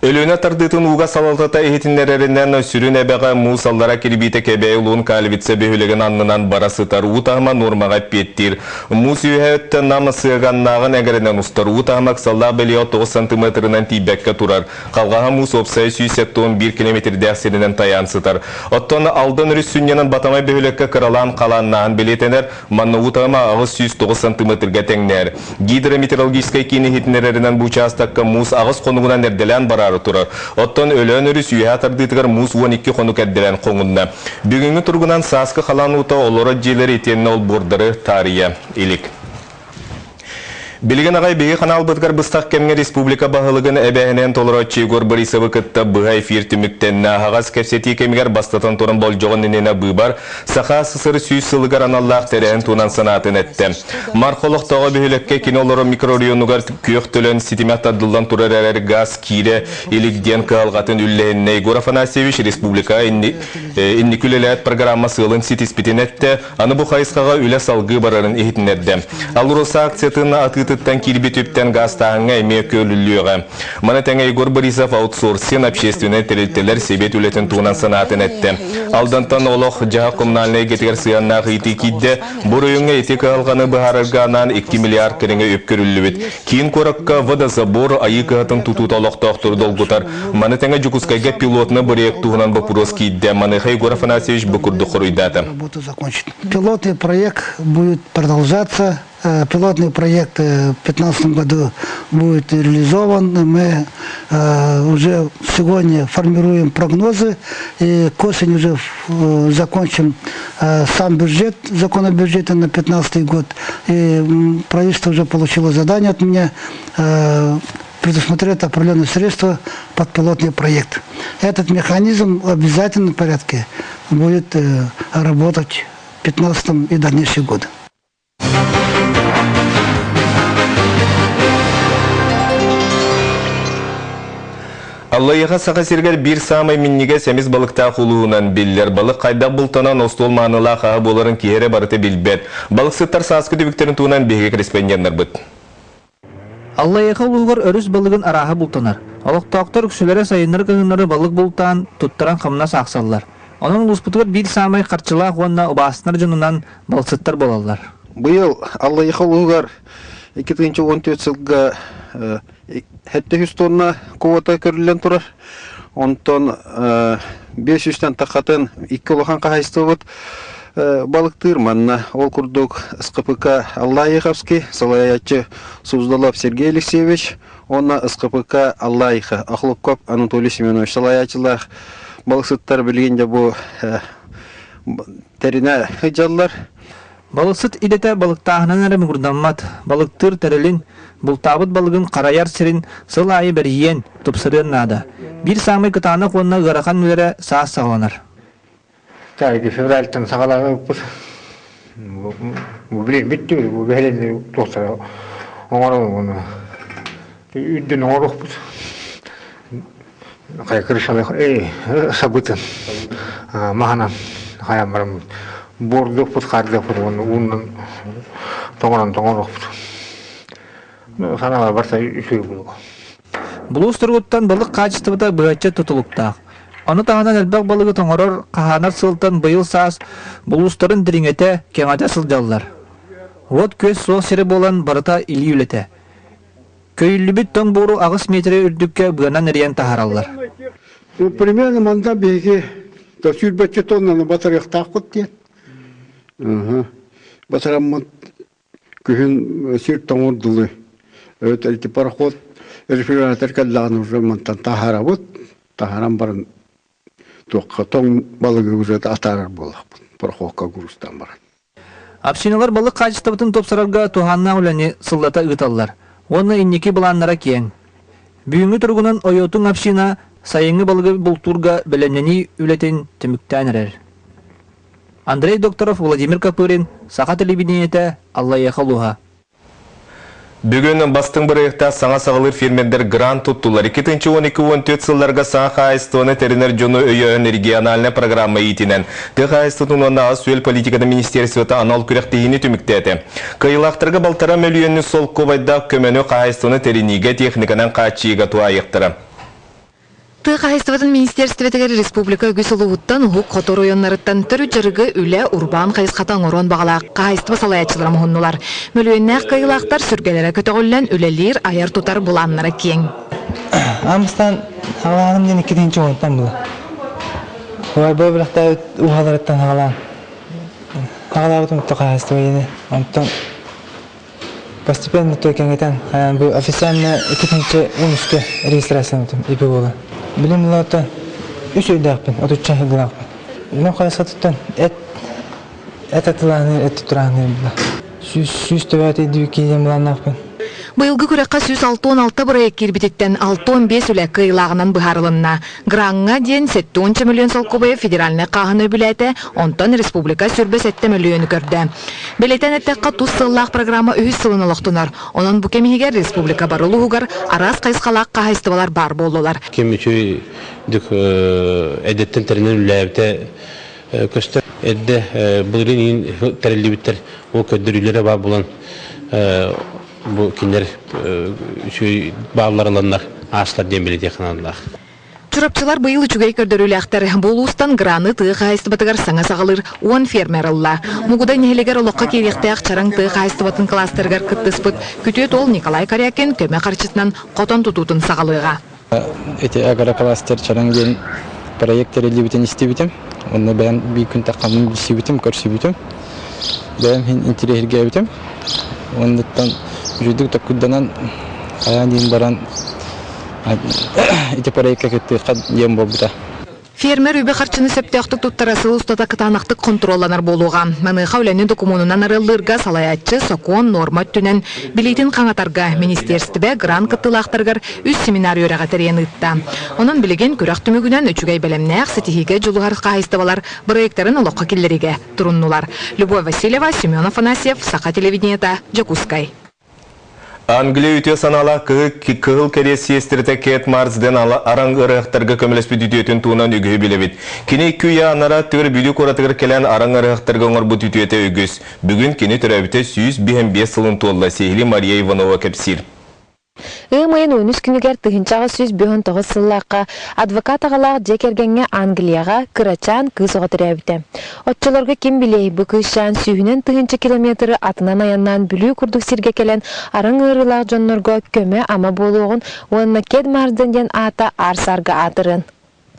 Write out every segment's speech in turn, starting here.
Ölüne tardığın uğa salaltata ehitinlerinden sürün ebeğe musallara kiribite kebe ulun kalibitse behülegen anlınan barasıtar utağıma normağa pettir. Mus yühette namı sığğannağın egerinen ustar utağımak salla beliyo 9 santimetrinden tibekke turar. Kalgaha mus opsaya 111 kilometrede akserinden tayansıtar. Otton aldın ürüs sünyanın batamay behülekke kıralan kalanağın biletener manna utağıma ağız 109 santimetrge tengner. Gidrometeorologическай kini ehitinlerinden bu çastakka mus ağız konuğuna nerdelen barar turar. Otton ölön örüs yühe tardıytıgar mus 12 konuk edilen konunda. Bugünkü turgunan saskı kalan uta olora jeleri itenine ol bordarı tarihe ilik. Bilgin ağay begi kanal bıtkar bыстақ kemge Respublika bahılığın ebehinen tolora Çegor Borisov'ı kıtta bıhay firtimükten nahağaz kefseti kemiger bastatan torun boljoğun nenene bıbar sağa sısır süys sılıgar anallar terehen tunan sanatın etti. Markolog tağı behülekke kinoloru mikrorionugar köktölön sitimet adıldan turar erer gaz kire ilikden kağılgatın üllehenine Igor Afanasyeviç Respublika innikülelet programma sığılın sitispitin etti. Anı bu hayıskağa üle salgı bararın ehitin etti. Alurulsa aksiyatını atıtı Тан кирби тüpten gaz tağına emeğe köylülüğe. Manatanga Igor Borisov outsourcing общественный территориялар себет үлетін туğunan sanatın etti. Aldantan oloq jaha kommunalnaya getiger sıyanna hıyti kidde buruyunga etik alğanı bahararganan 2 milyar kerenge öpkörüllübet. Kiyin korakka водозабор ayı kağıtın tutut oloq toqtur dolgutar. Manatanga Jukuskayga pilotna burayek tuğunan bapuros kidde. Manatanga Igor Afanasyeviç bukurdu xuruydatı. Пилотный проект будет продолжаться. Пилотный проект в 2015 году будет реализован. Мы уже сегодня формируем прогнозы и к осени уже закончим сам бюджет, закон о бюджете на 2015 год. И правительство уже получило задание от меня предусмотреть определенные средства под пилотный проект. Этот механизм в обязательном порядке будет работать в 2015 и дальнейшие годы. Allah'a sağa sirger bir samay minnige semiz balıkta huluğunan biller. Balık kayda bultanan ostol manıla kaha boların kihere barıte bilbet. Balık sıttar saskı dübüklerin tuğunan bege krespenyanlar bıt. Allah'a huluğur örüs balığın araha bultanar. Olaq toqtar küsülere sayınları kığınları balık bultan tuttaran kamına saksallar. Onun uluspıtıgır bir samay karçılığa onunla obasınar canından balık sıttar bolallar. Bu yıl Allah'a huluğur 2014 yılga Hette 100 tonna kovata körülen turar. Ondan 500'ten takatın 2 oluğan kahayıstıvıt balık tırmanına. Ol kurduk СКПК Аллаиховский, салаячы Суздалов Сергей Алексеевич, онна СКПК Аллаиха, Ахлопкоп Анатолий Семенович салаячылар. Balık sıttar bilgence bu terine hıcallar. Balık sıt idete balık tağınan erimi kurdanmat. Balık tır terelin bultabıt balığın karayar sirin sıl ayı beriyen tupsırın nada. Bir samay kıtağına konuna gırakan mülere sağ sağlanar. Tarihi fevralten sağlar bu bitti bu böyle dostlar. Onu üddün oruç bu. Kaya kırışalı sabıtın. Mahana hayamlarım. Borduk put karda put onun tongoran bu. Sana varsa şu bu. Bulus turguttan balık kaçtıbıta bıçça tutulukta. Onu tağınan elbaq balığı tongoror kahanar sıltan bayıl saz bulusların diringete kengate sıljallar. Ot köz soğ seri bolan barıta ili ülete. Köylübüt ton boru ağız metre ürdükke bıganan eriyen taharallar. Примерно манда беги до сюрбече тоннаны батарях тақпыт дед. Батараммат күхін сүйр тоңырдылы. Өтелті пароход рефригератор кәллағын уже мантан тахарабыт. Тахарам барын тоққа тоң балығы уже атарар болақ. Пароходқа күрістан баран. Апшиналар balık kaçtıbıtın topsararga tuhanna ulani sıllata ıtallar. Onu inniki bulanlara kiyen. Büyüngü turgunun oyotun apşina sayıngı balığı bulturga beleneni ületin tümükten erer. Andrei Doktorov, Vladimir Kapırin, Sağa televideniyete Allah'a haluha. Bugün bastın bırıqta sağa sağılır firmenler grant tuttular. 2012-14 yıllarga sağa haistonu teriner jonu öyön regionalne programma itinen. Te haistonun ağız süel politikada ministersiyota anal kürektihini tümükteti. Kıyılaqtırga baltara milyonnu sol kovayda kömenü haistonu teriniga texnikadan qaçiga tuayıqtırı. Тыхайстыватын министерстветегер республика үгісілуыттан ұғық қотор ойонларыттан түрі жырғы үлі урбан қайысқатан орон бағалақ қайыстывы салаятчылар мұхыннулар. Мөлуеннәқ қайылақтар сүргелері көтіғілін үлелер аяр тұтар бұланлары кең. Амыстан хағалағым ден 2-ші ойынтан бұла. Олай бой біліқта ұғаларыттан хағалағым. Хағалағым ұтты қайыстывы ені. Онтан постепенно тойкенгетен бұл официально 2-ші ұнысты регистрацияны ипі болы. Білім ұлаты 3 өйдақпын, 33 жылдақпын. Мен қайысқатыттан әт атыланы, әт тұрағыны бұла. Сүйіз төбәті едуекейден бұланақпын. Бұйылғы күрекқа 616 бұрай кербететтен 615 үлі қиылағынан бұхарылынна. Гранға ден 7 миллион солқыбы федеральны қағын өбіләті, онтан республика сүрбі 7 миллион көрді. Белетен әттәққа тұз сыллақ программа үйіз сылын олықтынар. Онын бұл кемігер республика барылы ғығар арас қайысқалақ қағайстывалар бар болулар. Кемічі әдеттен тәрінен үләйіпті көсті әдді бұлырын ең тәрілі біттер ол көддірілері бар болан bu kinler şu bağlarındanlar ağaçlar demeli teknanlar. Çurapçılar bıyıl üçügey kördörülüktер. Болустан граны тыğı хайстыбатыгар саңа сағылыр 10 фермер алла. Мугудай нехелегер олыққа керектеяқ чаран тыğı хайстыбатын кластергер кыттыспыт. Күтет ол Николай Корякин көмі қарчысынан қотон тұтутын сағылыға. Эти агрокластер чаран ген проекттер елі бітен істе бітем. Оны бән бір күн тақамын білсе бітем, көрсе бітем. Бән интерьерге бітем. Ондықтан жүрдік тақыдданан аян дейін баран эти проектке кетті қад ем болбыта. Фермер үбі қарчыны сөптеқтік тұттарасылы ұстата кытанақтық контролланар болуға. Маныға өләні документынан арылырға салаятчы сокон норма түнен билейтін қаңатарға министерстібе гран кыттылақтарғар үз семинар өреға тәрен ұтта. Оның білеген күрәқ түмігінен үчігей бәлемнәқ сетихиге жылығар қайыстывалар проекттарын олыққа келлеріге тұрыннулар. Любовь Васильева, Семен Афанасьев, Саха телевидениета, Джакускай. Англия үте санала кығыл керес сестерді Кет Марсден араң ұрықтарға көмілеспі дүтетін туынан үгі білебет. Кені күйе анара түр бүлік оратығыр келен араң ұрықтарға оңыр бұ дүтеті үгіз. Бүгін кені түрәбіті 105 сылын толла Сейхли Мария Иванова кәпсір. Майын ойнус күнігер тұхынчаға 109 сыллаққа адвокат ағалақ жекергенге Англияға кырачан кыз оға түрәбіті. Отчыларға кем білей бұ кызшан сүйінен тұхынча километрі атынан аяннан бүлі күрдік сирге келен арың ұрылақ жоннарға көмі ама болуғын онына Кет Марсден ата арсарға атырын.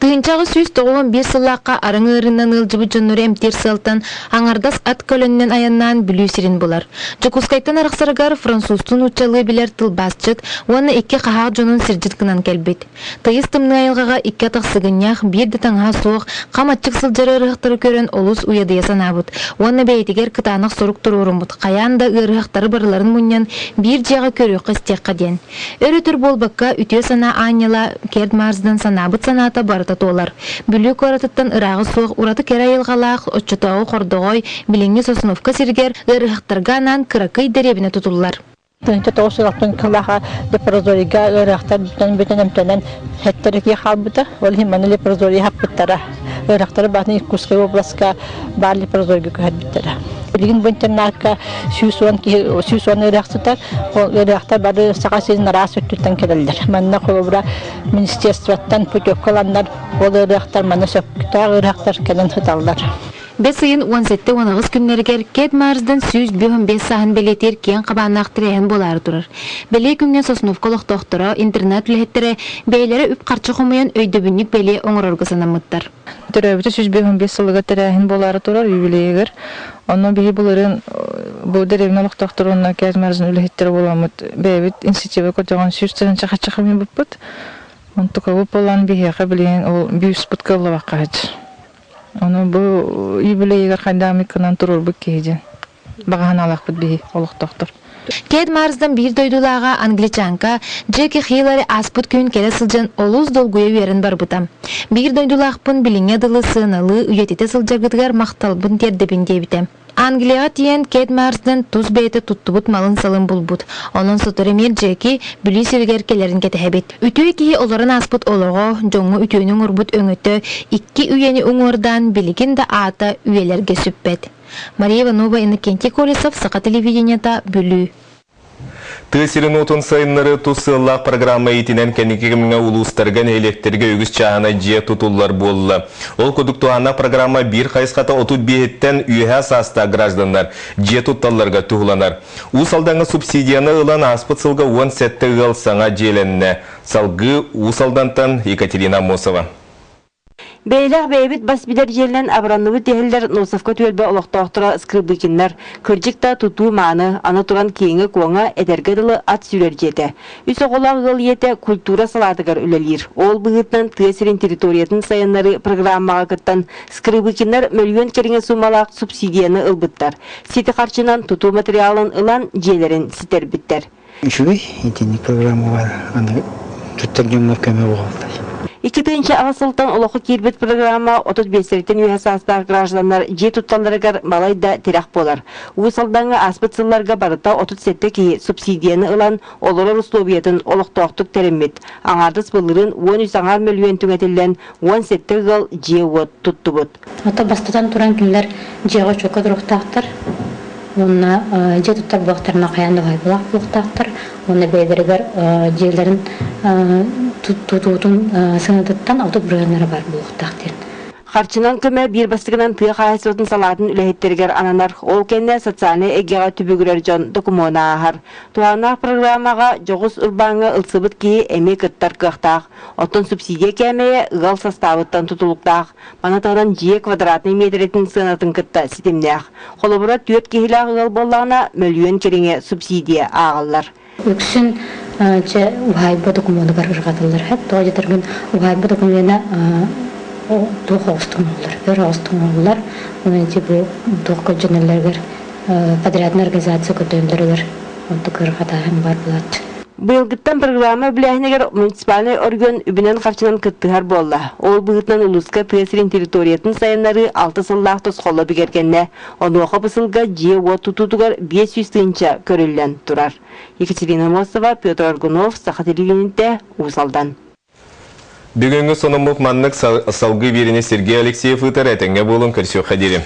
Тыынчағы 191 сыллаққа арың ұрыннан ылжыбы жонныры әмтер сылтан аңардас ат көліннен аяннан бүлі сирин болар. Жокускайтан арақсарығар французтың ұчалы білер тылбасчыт, оны 2 қағақ жонын сиржіткінан кәлбет. Тыйыз тымны айылғаға 2 атық сығынях, берді таңға соқ, қаматчық сылжары ұрықтары көрін олыс уяды ясан абыт. Оны бәйтігер кытанық сорук тұрурын бұд. Қаянда ұрықтары барыларын мұннан бір жағы көріқі стеққа ден. Өрі болбаққа үте сана Аняла Кет Марсден санабыт саната барыт толар. Бүлік оратыттан ырағы соқ, ураты кері айылғалақ, отчытауы қордығой, біліңі сосыновқа сиргер, ырықтарғанан кыракай дәребіне тұтылылар. Төнті тоғысылақтың кылаға лепрозорийға ырықтар бүтін әмтенен хәттеріге қалбыды, ол химаны лепрозорий хаппыттара. Ырықтары бағын Иркутскай обласқа бар лепрозорийға көхәт біттара. Білген бұнтернарқа сүйсуан ырықтар, ол ырықтар бары саға сезін арас өттіттен келелдер. Манна қолыбыра министерстваттан путеккаландар, ол ырықтар маны сөпкітар ырықтар кәлін хыталдар. Бесайын 17-19 күннергер Кет Марсден 105 сағын белетер кен қабанақ тірейін болары тұрыр. Беле күнген Сосновқолық тоқтыра интернет үлеттері бейлері үп қарчы құмайын өйдөбінік беле оңыр орғысына мұттар. Түрәбіті 105 сылыға тірейін болары тұрыр юбилейгер. Onun bir buların bu derevnalık doktoruna Kет Марсден үлеттері боламыд. Бәйбіт инститиві көтіған 100 чақа-чақымен бұппыд. Он тұқа бұп болан бейеқі білген ол бейс бұткалы ваққа әді. Onu bu юбилейгер қайдамикынан тұрыр бұк кейден. Бағаған алақ бұд бей олық доктор. Кет Марсден bir doydulağa Angliçanka, Jackie Hillary asput köyün kere sılcan oluz dolguya verin бар бұтам. Bir doydulağpın bilinge dılı sığınalı üyetete sılcagıdgar maqtalbın terdebin deybitem. Angliyaga tiyen Кет Марсден tuz beyti tuttubut malın salın bulbut. Onun sotoremer Jackie büli sirgerkelerin ketehebet. Ütüy ki oların asput oloğu, jongu ütüynün urbut öngötü, 2 üyeni uңордан biligin de ata üyelerge süppet. Мария Иванова, Иннокентий Колесов, Саха телевидениета, Бүлү. Тысырын утун сайынлары тусыллақ программа итинен кәнекеміңе улустарған электерге өгіз чағына же тутулар болы. Ол күдіктуана программа бір қайсқата отут бейеттен үйе саста граждандар же тутталларға туғыланар. Усалдаңы субсидияны ылан аспыт сылға 10 сәтті ғыл саңа желенне. Салғы усалдантан Екатерина Мосова. Бейлах бейбит бас билер желен абранныбы tehiller носовка түелбе олықтақтыра скрыбыкинлер. Көржікта туту маны, аны туран кейінгі коңа әдергеділі ат сүрер жете. Үсі қолақ ғыл ете культура салатығар үлелер. Ол бұғытнан түйесерін территориятын сайынлары программаға кыттан скрыбыкинлер миллион керіңе сумалақ субсидияны ылбыттар. Сеті қарчынан туту материалын ылан желерін ситербіттер. Үшігі интернет программа бар, аны түттергенлер көмі болғалдай. 2-нче ағасылтан олықы кербет программа 35-тен үйесастағы гражданлар же тутталарығар балайда терек болар. Уысалдаңы аспытсылларға барыта 37 кейі субсидияны ылан олырыр условиятын олықтоқтық тәріммет. Аңардыс бұлырын 13 миллион түңетілден 17 ғыл же от тұтты бұд. Ата бастатан тұран күнлер жеға чөкі дұрықтақтыр. Онна же туттар бұқтарына қаянды ғай бұлақ бұқтақтыр. Оны бәйдірігер жерлерін тутутун сынадыттан аутуп бұрғанары бар бұлықтақтыр. Харчынан көмі бір бастығынан тыға қайсыратын салатын үләйттергер ананар. Ол кәне социальный эгеға түбігірер жон докумона ағар. Туғанақ программаға жоғыз ұрбаңы ұлсыбыт кейі әме күттар қықтақ. Оттон субсидия кәмейе ұғал составыттан тұтылықтақ. Манатағынан 2 квадратный метретін сынатын күтті сетімнеғ. Қолыбыра 4 кейілақ ұғал болағына миллион кереңе субсидия ағалар. Өксін ұғайбы докумоны бар ұжғатылар. Тоға жетірген ұғайбы докумена тоқ ауыстың олар, өр ауыстың олар. Оның бұл тоқ көлженелергер подрядный организация көтөндірігер. Онты көрғатағын бар болады. Бұйылғыттан программа біләхінегер муниципальный орган үбінен қапчынан күттігар болла. Ол бұғытнан ұлысқа түйесірін территориятын сайынлары 6 сыллақ тұсқолы бігергенне. Оны оқы бұсылға же от тұтудығар 500 тыынча көрілден тұрар. Екатерина Мосова, Петр Аргунов, Саха телевизионінде Усалдан. Бүгінгі сонымық маннық салғы беріне Сергей Алексеев ұтар әтінге болын көрсеу қадері.